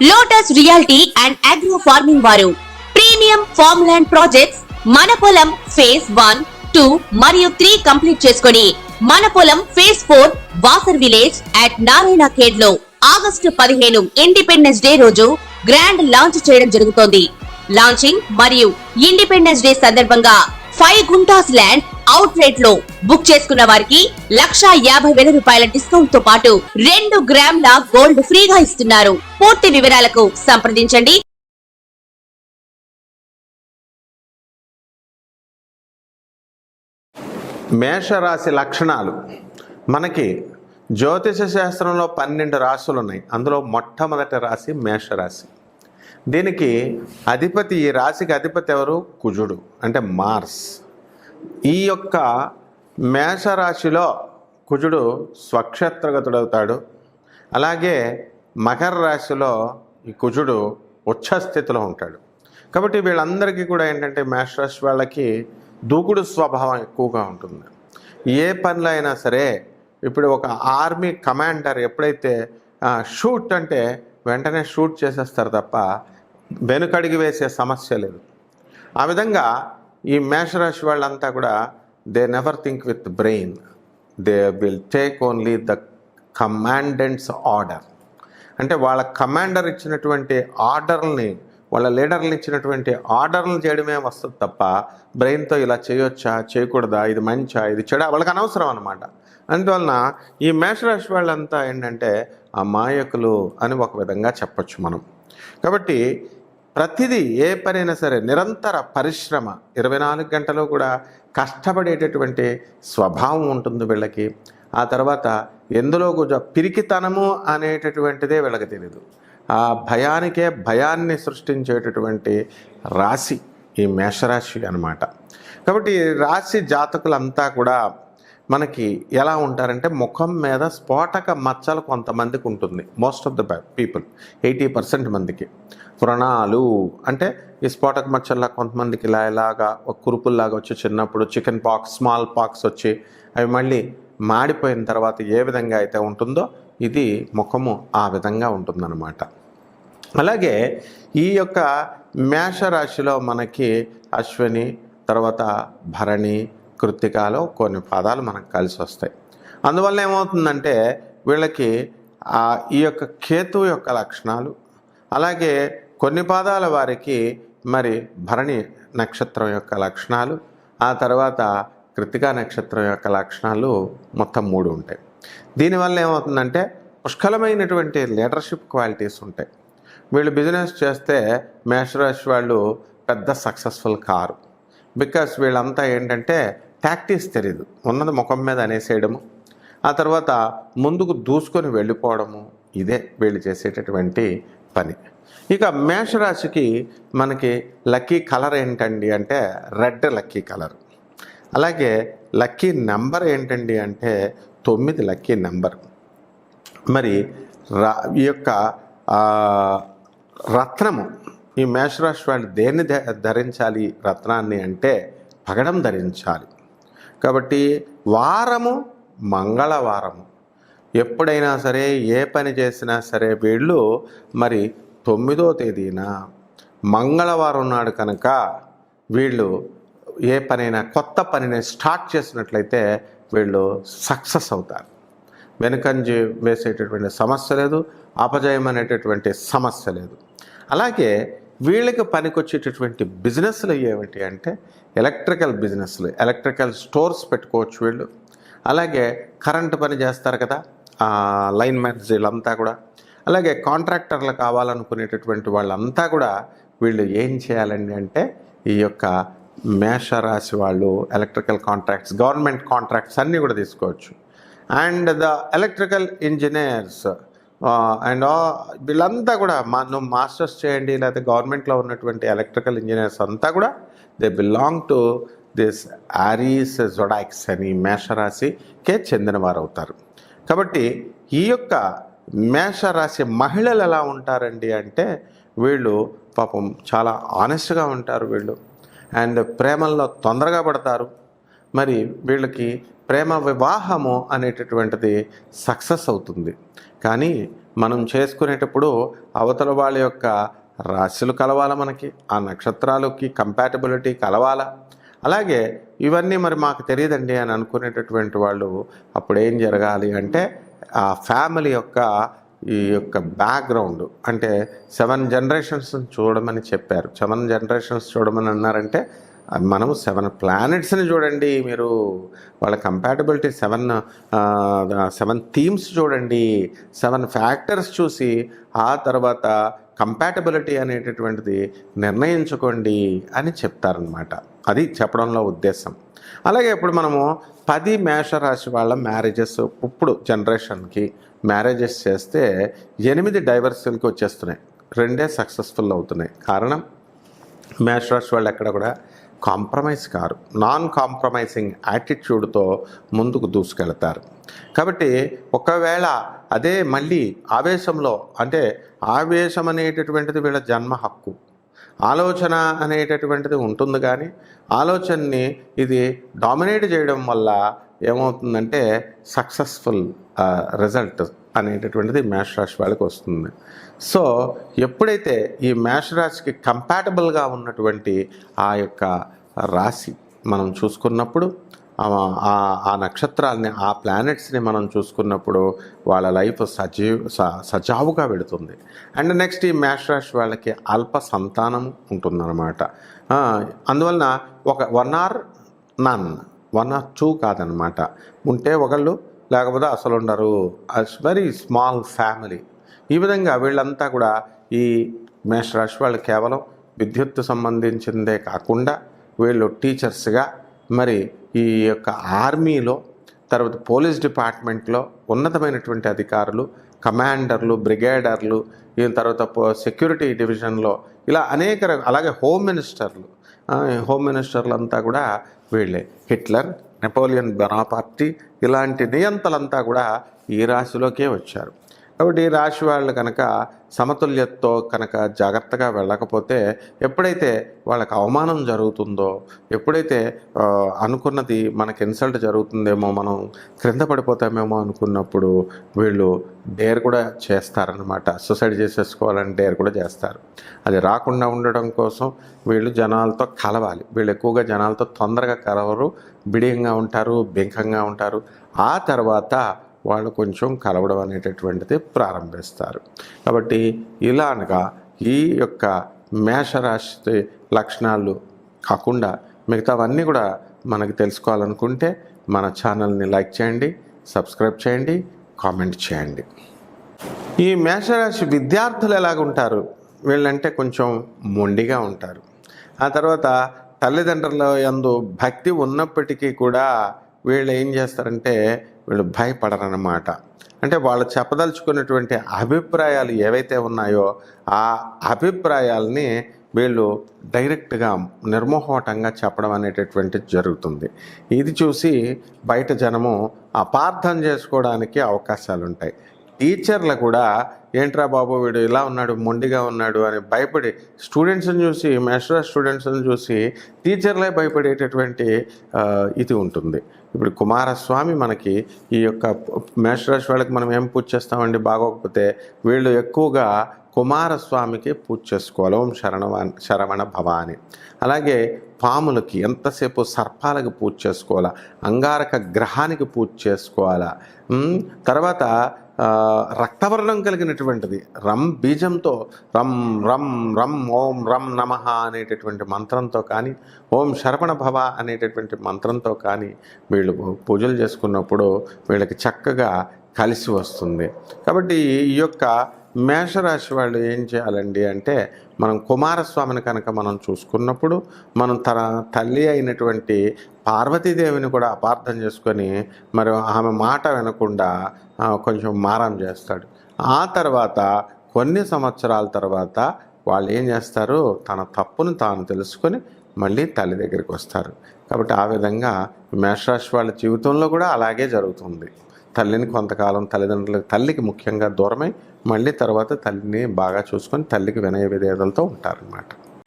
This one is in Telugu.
Lotus reality and agro farming వారు ప్రీమియం ఫార్మ్ ల్యాండ్ ప్రాజెక్ట్స్ మన పొలం ఫేజ్ 1, 2 మరియు 3 కంప్లీట్ చేసుకొని మన పొలం phase 4 Wasar village at Narayana Khed లో ఆగస్టు 15 ఇండిపెండెన్స్ డే రోజు గ్రాండ్ లాంచ్ చేయడం జరుగుతోంది. లాంచింగ్ మరియు ఇండిపెండెన్స్ డే సందర్భంగా 5 గుంటాస్ ల్యాండ్ అవుట్ రేట్ లో బుక్ చేసుకున్న వారికి 1,50,000 రూపాయల డిస్కౌంట్ తో పాటు 2 గ్రాముల గోల్డ్ ఫ్రీగా ఇస్తున్నారు. పూర్తి వివరాలకు సంప్రదించండి. మేషరాశి లక్షణాలు. మనకి జ్యోతిష శాస్త్రంలో 12 రాశులు ఉన్నాయి. అందులో మొట్టమొదటి రాశి మేషరాశి. దీనికి అధిపతి, ఈ రాశికి అధిపతి ఎవరు? కుజుడు, అంటే మార్స్. ఈ యొక్క మేషరాశిలో కుజుడు స్వక్షేత్రగతుడవుతాడు. అలాగే మకర రాశిలో ఈ కుజుడు ఉచ్చస్థితిలో ఉంటాడు. కాబట్టి వీళ్ళందరికీ కూడా ఏంటంటే మేషరాశి వాళ్ళకి దూకుడు స్వభావం ఎక్కువగా ఉంటుంది. ఏ పనిలో అయినా సరే, ఇప్పుడు ఒక ఆర్మీ కమాండర్ ఎప్పుడైతే షూట్ అంటే వెంటనే షూట్ చేసేస్తారు తప్ప వెనుకడిగి వేసే సమస్య లేదు. ఆ విధంగా ఈ మేషరాశి వాళ్ళంతా కూడా they never think with brain, they will take only the commandants order. అంటే వాళ్ళ కమాండర్ ఇచ్చినటువంటి ఆర్డర్ని, వాళ్ళ లీడర్లు ఇచ్చినటువంటి ఆర్డర్లు చేయడమే వస్తుంది తప్ప బ్రెయిన్తో ఇలా చేయొచ్చా, చేయకూడదా, ఇది మంచా, ఇది చెడా, వాళ్ళకి అనవసరం అనమాట. అందువలన ఈ మేషరాశి వాళ్ళంతా ఏంటంటే అమాయకులు అని ఒక విధంగా చెప్పచ్చు మనం. కాబట్టి ప్రతిదీ, ఏ పనైనా సరే నిరంతర పరిశ్రమ, 24 గంటలు కూడా కష్టపడేటటువంటి స్వభావం ఉంటుంది వీళ్ళకి. ఆ తర్వాత ఎందులో కూడా పిరికితనము అనేటటువంటిదే వీళ్ళకి తెలియదు. ఆ భయానికే భయాన్ని సృష్టించేటటువంటి రాశి ఈ మేషరాశి అన్నమాట. కాబట్టి ఈ రాశి జాతకులంతా కూడా మనకి ఎలా ఉంటారంటే ముఖం మీద స్ఫోటక మచ్చలు కొంతమందికి ఉంటుంది. మోస్ట్ ఆఫ్ ద పీపుల్, 80% మందికి వ్రణాలు అంటే ఈ స్ఫోటక మచ్చల్లా కొంతమందికి ఇలాగా ఒక కురుపుల్లాగా వచ్చి చిన్నప్పుడు చికెన్ పాక్స్, స్మాల్ పాక్స్ వచ్చి అవి మళ్ళీ మాడిపోయిన తర్వాత ఏ విధంగా అయితే ఉంటుందో ఇది ముఖము ఆ విధంగా ఉంటుందన్నమాట. అలాగే ఈ యొక్క మేషరాశిలో మనకి అశ్విని, తర్వాత భరణి, కృత్తికాలో కొన్ని పదాలు మనకు కలిసి వస్తాయి. అందువల్ల ఏమవుతుందంటే వీళ్ళకి ఈ యొక్క కేతువు యొక్క లక్షణాలు, అలాగే కొన్ని పాదాల వారికి మరి భరణి నక్షత్రం యొక్క లక్షణాలు, ఆ తర్వాత కృత్తికా నక్షత్రం యొక్క లక్షణాలు మొత్తం 3 ఉంటాయి. దీనివల్ల ఏమవుతుందంటే పుష్కలమైనటువంటి లీడర్షిప్ క్వాలిటీస్ ఉంటాయి. వీళ్ళు బిజినెస్ చేస్తే మేషరాశి వాళ్ళు పెద్ద సక్సెస్ఫుల్ కారు. బికాస్ వీళ్ళంతా ఏంటంటే టాక్టిక్స్ తెలియదు, ఉన్నది ముఖం మీద అనేసేయడము, ఆ తర్వాత ముందుకు దూసుకొని వెళ్ళిపోవడము, ఇదే వీళ్ళు చేసేటటువంటి పని. ఇక మేషరాశికి మనకి లక్కీ కలర్ ఏంటండి అంటే రెడ్ లక్కీ కలర్. అలాగే లక్కీ నెంబర్ ఏంటండి అంటే 9 లక్కీ నెంబర్. మరి ఈ యొక్క రత్నము, ఈ మేషరాశి వాళ్ళు దేన్ని ధరించాలి రత్నాన్ని అంటే పగడం ధరించాలి. కాబట్టి వారము మంగళవారము, ఎప్పుడైనా సరే ఏ పని చేసినా సరే వీళ్ళు మరి 9వ తేదీన మంగళవారం నాడు కనుక వీళ్ళు ఏ పనైనా కొత్త పనిని స్టార్ట్ చేసినట్లయితే వీళ్ళు సక్సెస్ అవుతారు. వెనుకంజి వేసేటటువంటి సమస్య లేదు, అపజయం అనేటటువంటి సమస్య లేదు. అలాగే వీళ్ళకి పనికొచ్చేటటువంటి బిజినెస్లు ఏమిటి అంటే ఎలక్ట్రికల్ బిజినెస్లు, ఎలక్ట్రికల్ స్టోర్స్ పెట్టుకోవచ్చు వీళ్ళు. అలాగే కరెంటు పని చేస్తారు కదా లైన్ మ్యాన్స్, వీళ్ళంతా కూడా. అలాగే కాంట్రాక్టర్లు కావాలనుకునేటటువంటి వాళ్ళంతా కూడా వీళ్ళు ఏం చేయాలండి అంటే ఈ యొక్క మేషరాశి వాళ్ళు ఎలక్ట్రికల్ కాంట్రాక్ట్స్, గవర్నమెంట్ కాంట్రాక్ట్స్ అన్నీ కూడా తీసుకోవచ్చు. And the electrical engineers and వీళ్ళంతా కూడా నువ్వు మాస్టర్స్ చేయండి, లేకపోతే గవర్నమెంట్లో ఉన్నటువంటి ఎలక్ట్రికల్ ఇంజనీర్స్ అంతా కూడా they belong to this Aries జొడాక్స్ అని మేషరాశికే చెందినవారు అవుతారు. కాబట్టి ఈ యొక్క మేషరాశి మహిళలు ఎలా ఉంటారండి అంటే వీళ్ళు పాపం చాలా ఆనెస్ట్గా ఉంటారు వీళ్ళు. అండ్ ప్రేమల్లో తొందరగా పడతారు. మరి వీళ్ళకి ప్రేమ వివాహము అనేటటువంటిది సక్సెస్ అవుతుంది. కానీ మనం చేసుకునేటప్పుడు అవతల వాళ్ళ యొక్క రాశులు కలవాలా, మనకి ఆ నక్షత్రాలకి కంపాటబిలిటీ కలవాలా. అలాగే ఇవన్నీ మరి మాకు తెలియదండి అని అనుకునేటటువంటి వాళ్ళు అప్పుడు ఏం జరగాలి అంటే ఆ ఫ్యామిలీ యొక్క ఈ యొక్క బ్యాక్గ్రౌండ్ అంటే 7 జనరేషన్స్ చూడమని చెప్పారు. 7 జనరేషన్స్ చూడమని అన్నారంటే మనము 7 ప్లానెట్స్ని చూడండి మీరు, వాళ్ళ కంపాటబిలిటీ 7 థీమ్స్ చూడండి, 7 ఫ్యాక్టర్స్ చూసి ఆ తర్వాత కంపాటబిలిటీ అనేటటువంటిది నిర్ణయించుకోండి అని చెప్తారనమాట. అది చెప్పడంలో ఉద్దేశం. అలాగే ఇప్పుడు మనము 10 మేషరాశి వాళ్ళ మ్యారేజెస్ ఇప్పుడు జనరేషన్కి మ్యారేజెస్ చేస్తే 8 డైవర్సల్కి వచ్చేస్తున్నాయి, 2 సక్సెస్ఫుల్ అవుతున్నాయి. కారణం మేషరాశి వాళ్ళు ఎక్కడ కూడా కాంప్రమైజ్ కారు, నాన్ కాంప్రమైజింగ్ యాటిట్యూడ్తో ముందుకు దూసుకెళ్తారు. కాబట్టి ఒకవేళ అదే మళ్ళీ ఆవేశంలో, అంటే ఆవేశం అనేటటువంటిది వీళ్ళ జన్మ హక్కు, ఆలోచన అనేటటువంటిది ఉంటుంది, కానీ ఆలోచనని ఇది డామినేట్ చేయడం వల్ల ఏమవుతుందంటే సక్సెస్ఫుల్ రిజల్ట్ అనేటటువంటిది మేషరాశి వాళ్ళకి వస్తుంది. సో ఎప్పుడైతే ఈ మేషరాశికి కంపాటబుల్గా ఉన్నటువంటి ఆ యొక్క రాశి మనం చూసుకున్నప్పుడు ఆ నక్షత్రాలని, ఆ ప్లానెట్స్ని మనం చూసుకున్నప్పుడు వాళ్ళ లైఫ్ సజావుగా వెళుతుంది. అండ్ నెక్స్ట్ ఈ మేషరాశి వాళ్ళకి అల్ప సంతానం ఉంటుందన్నమాట. అందువలన ఒక 1 or none, 1 or 2 కాదనమాట, ఉంటే ఒకళ్ళు లేకపోతే అసలు ఉండరు. Very small family. ఈ విధంగా వీళ్ళంతా కూడా ఈ మేషరాశి వాళ్ళు కేవలం విద్యుత్ సంబంధించిందే కాకుండా వీళ్ళు టీచర్స్గా, మరి ఈ యొక్క ఆర్మీలో, తర్వాత పోలీస్ డిపార్ట్మెంట్లో ఉన్నతమైనటువంటి అధికారులు, కమాండర్లు, బ్రిగేడర్లు, ఈ తర్వాత సెక్యూరిటీ డివిజన్లో ఇలా అనేక అలాగే హోమ్ మినిస్టర్లు అంతా కూడా వీళ్ళే. హిట్లర్, నెపోలియన్ బొనాపార్టీ ఇలాంటి నియంతలంతా కూడా ఈ రాశిలోకే వచ్చారు. కాబట్టి ఈ రాశి వాళ్ళు కనుక సమతుల్యతతో కనుక జాగ్రత్తగా వెళ్ళకపోతే ఎప్పుడైతే వాళ్ళకి అవమానం జరుగుతుందో, ఎప్పుడైతే అనుకున్నది మనకి ఇన్సల్ట్ జరుగుతుందేమో, మనం క్రింద పడిపోతామేమో అనుకున్నప్పుడు వీళ్ళు డేర్ కూడా చేస్తారనమాట. సూసైడ్ చేసేసుకోవాలని డేర్ కూడా చేస్తారు. అది రాకుండా ఉండడం కోసం వీళ్ళు జనాలతో కలవాలి. వీళ్ళు ఎక్కువగా జనాలతో తొందరగా కలవరు, బిడియంగా ఉంటారు, బెంకంగా ఉంటారు. ఆ తర్వాత వాళ్ళు కొంచెం కలవడం అనేటటువంటిది ప్రారంభిస్తారు. కాబట్టి ఇలానగా ఈ యొక్క మేషరాశి లక్షణాలు కాకుండా మిగతావన్నీ కూడా మనకి తెలుసుకోవాలనుకుంటే మన ఛానల్ని లైక్ చేయండి, సబ్స్క్రైబ్ చేయండి, కామెంట్ చేయండి. ఈ మేషరాశి విద్యార్థులు ఎలాగుంటారు? వీళ్ళంటే కొంచెం మొండిగా ఉంటారు. ఆ తర్వాత తల్లిదండ్రుల యందు భక్తి ఉన్నప్పటికీ కూడా వీళ్ళు ఏం చేస్తారంటే వీళ్ళు భయపడరన్నమాట. అంటే వాళ్ళు చెప్పదలుచుకున్నటువంటి అభిప్రాయాలు ఏవైతే ఉన్నాయో ఆ అభిప్రాయాలని వీళ్ళు డైరెక్ట్గా నిర్మోహమాటంగా చెప్పడం అనేటటువంటిది జరుగుతుంది. ఇది చూసి బయట జనము అపార్థం చేసుకోవడానికి అవకాశాలు ఉంటాయి. టీచర్లు కూడా ఏంట్రా బాబు వీడు ఇలా ఉన్నాడు, మొండిగా ఉన్నాడు అని భయపడి స్టూడెంట్స్ని చూసి, మేషరాశి స్టూడెంట్స్ని చూసి టీచర్లే భయపడేటటువంటి ఇది ఉంటుంది. ఇప్పుడు కుమారస్వామి మనకి ఈ యొక్క మేషరాశి వాళ్ళకి మనం ఏం పూజ చేస్తామండి బాగోకపోతే, వీళ్ళు ఎక్కువగా కుమారస్వామికి పూజ చేసుకోవాలి, ఓం శరవణ భవ అని. అలాగే పాములకి ఎంతసేపు సర్పాలకు పూజ చేసుకోవాలా, అంగారక గ్రహానికి పూజ చేసుకోవాలా. తర్వాత రక్తవర్ణం కలిగినటువంటిది రం బీజంతో రం రం రం ఓం రం నమః అనేటటువంటి మంత్రంతో కానీ, ఓం శరవణ భవ అనేటటువంటి మంత్రంతో కానీ వీళ్ళు పూజలు చేసుకున్నప్పుడు వీళ్ళకి చక్కగా కలిసి వస్తుంది. కాబట్టి ఈ యొక్క మేషరాశి వాళ్ళు ఏం చేయాలండి అంటే, మనం కుమారస్వామిని కనుక మనం చూసుకున్నప్పుడు మనం తన తల్లి అయినటువంటి పార్వతీదేవిని కూడా అపార్థం చేసుకొని మరి ఆమె మాట వినకుండా కొంచెం మారం చేస్తాడు. ఆ తర్వాత కొన్ని సంవత్సరాల తర్వాత వాళ్ళు ఏం చేస్తారు, తన తప్పును తాను తెలుసుకొని మళ్ళీ తల్లి దగ్గరికి వస్తారు. కాబట్టి ఆ విధంగా మేషరాశి వాళ్ళ జీవితంలో కూడా అలాగే జరుగుతుంది. తల్లిని కొంతకాలం తల్లికి ముఖ్యంగా దూరమై మళ్ళీ తర్వాత తల్లిని బాగా చూసుకొని తల్లికి వినయ విధేయతలతో ఉంటారన్నమాట.